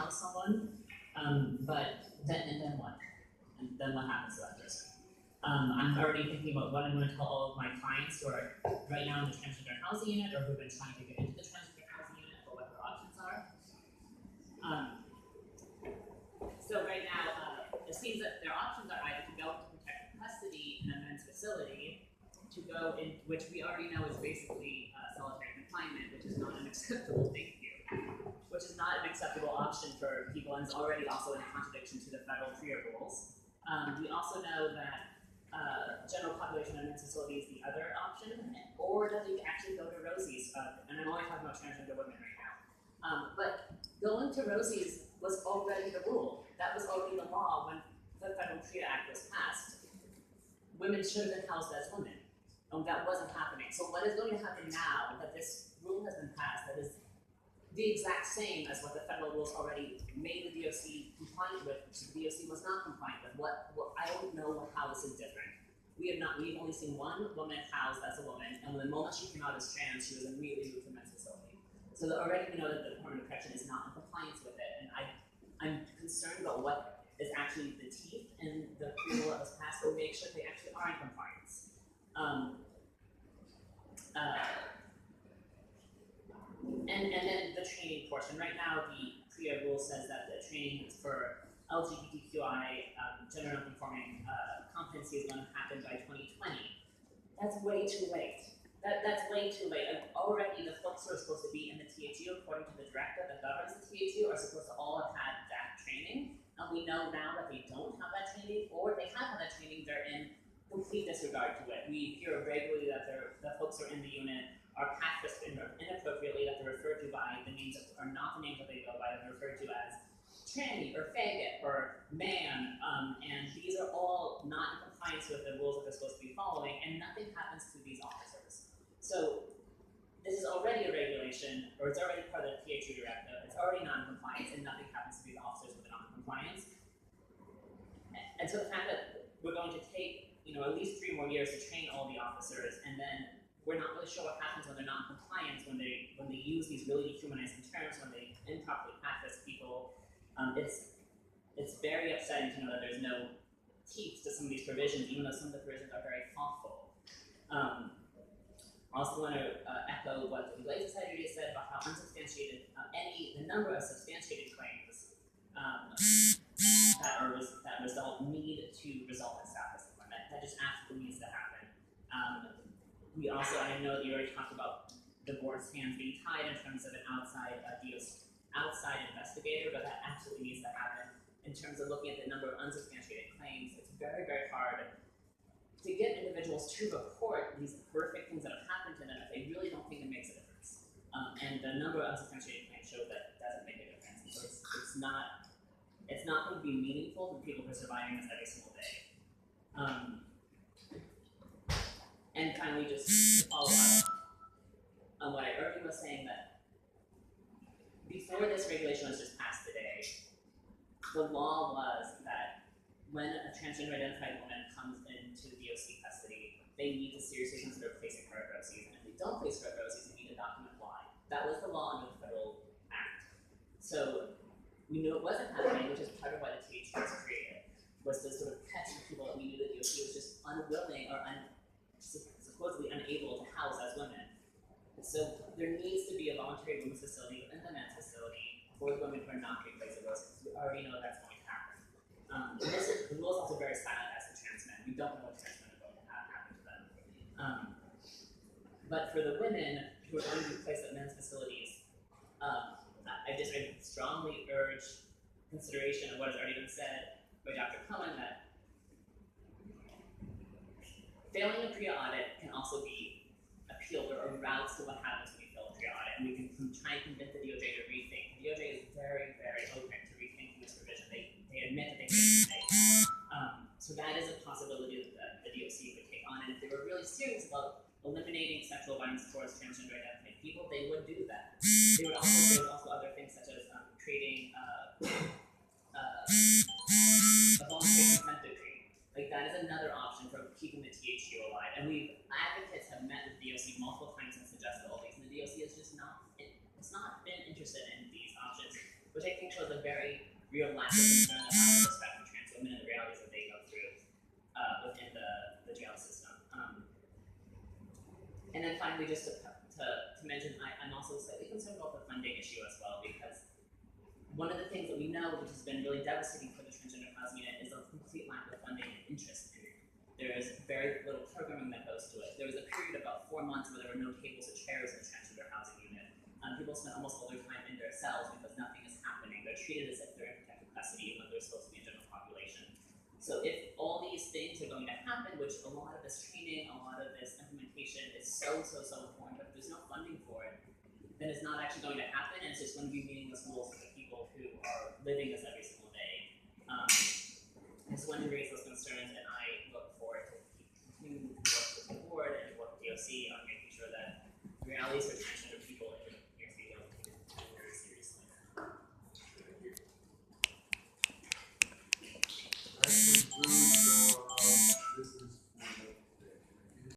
house someone, but then what? And then what happens to that person? I'm already thinking about what I'm going to tell all of my clients who are right now in the transgender housing unit or who've been trying to get into the transgender housing unit or what their options are. So right now, it seems that their options are either to go into protective custody in a men's facility, to go in, which we already know is basically solitary confinement, which is not an acceptable which is not an acceptable option for people, and is already also in contradiction to the federal PREA rules. We also know that general population of men's facility is the other option, or that they actually go to Rosie's, and I'm only talking about transgender women right now. But going to Rosie's was already the rule. That was already the law when the Federal PREA Act was passed. Women should have been housed as women, and that wasn't happening. So what is going to happen now that this rule has been passed that is the exact same as what the federal rules already made the DOC compliant with, which the DOC was not compliant with? I don't know how this is different. We've only seen one woman housed as a woman, and the moment she came out as trans, she was immediately moved to a men's facility. So already we know that the Department of Correction is not in compliance with it, and I'm concerned about what is actually the teeth in the rule that was passed, to make sure they actually are in compliance. And then the training portion. Right now, the PREA rule says that the training for LGBTQI gender nonconforming competency is going to happen by 2020. That's way too late. That's way too late. Already, the folks who are supposed to be in the THU, according to the director that governs the THU, are supposed to all have had that training. And we know now that they don't have that training, or they have had that training, they're in complete disregard to it. We hear regularly that the folks who are in the unit are practiced inappropriately, that they're referred to by the names that are not the names that they go by, that they're referred to as tranny or faggot or man, and these are all not in compliance with the rules that they're supposed to be following, and nothing happens to these officers. So this is already a regulation, or it's already part of the THU directive, it's already non-compliance, and nothing happens to these officers with non-compliance. And so the fact that we're going to take, at least 3 more years to train all the officers, and then we're not really sure what happens when they're not in compliance, when they use these really dehumanizing terms, when they improperly practice people. It's very upsetting to know that there's no teeth to some of these provisions, even though some of the provisions are very thoughtful. I also want to echo what the Legal Aid Society said about how unsubstantiated, the number of substantiated claims that need to result in staff disappointment. That just absolutely needs to happen. We also, I know that you already talked about the board's hands being tied in terms of an outside investigator, but that absolutely needs to happen. In terms of looking at the number of unsubstantiated claims, it's very, very hard to get individuals to report these horrific things that have happened to them if they really don't think it makes a difference. And the number of unsubstantiated claims show that it doesn't make a difference. So it's not going to be meaningful to people who are surviving this every single day. And finally, just to follow up on what I earlier was saying, that before this regulation was just passed today, the law was that when a transgender identified woman comes into DOC custody, they need to seriously consider placing her at Rosie's, and if they don't place her at Rosie's, they need to document why. That was the law under the federal act. So we knew it wasn't happening, which is part of why the THU was created, was to sort of catch the people that we knew that DOC was just unwilling or supposedly unable to house as women. So there needs to be a voluntary women's facility within the men's facility for the women who are not being placed at Rosie's, because we already know that's going to happen. The rule is also very silent as to trans men. We don't know what trans men are going to have happen to them. But for the women who are going to be placed at men's facilities, I strongly urge consideration of what has already been said by Dr. Cohen, that failing a PREA audit can also be appealed or routes to what happens when you fail a PREA audit, and we can try and convince the DOJ to rethink. The DOJ is very, very open to rethinking this provision. They admit that they made a mistake. So that is a possibility that the DOC would take on, and if they were really serious about eliminating sexual violence towards transgender identified people, they would do that. There's also other things such as creating a voluntary consent decree. Like, that is another option for keeping the THU alive. And advocates have met with the DOC multiple times and suggested all these, and the DOC has just not been interested in these options. which I think shows a very real lack of concern about the respect for trans women and the realities that they go through within the jail system. And then finally, just to mention, I'm also slightly concerned about the funding issue as well, because one of the things that we know, which has been really devastating for the transgender housing unit, is a complete lack of funding and interest in it. There is very little programming that goes to it. There was a period of about 4 months where there were no tables or chairs in the transgender housing unit. People spend almost all their time in their cells because nothing is happening. They're treated as if they're in protected custody when they're supposed to be in general population. So if all these things are going to happen, which a lot of this training, a lot of this implementation is so important, but if there's no funding for it, then it's not actually going to happen, and it's just going to be meaningless rules for the people who are living this every single day. And so when we raise those concerns, and I look forward to continuing to work with the board and work with DOC on making sure that the realities for transgender people in New York City are taken very seriously. That concludes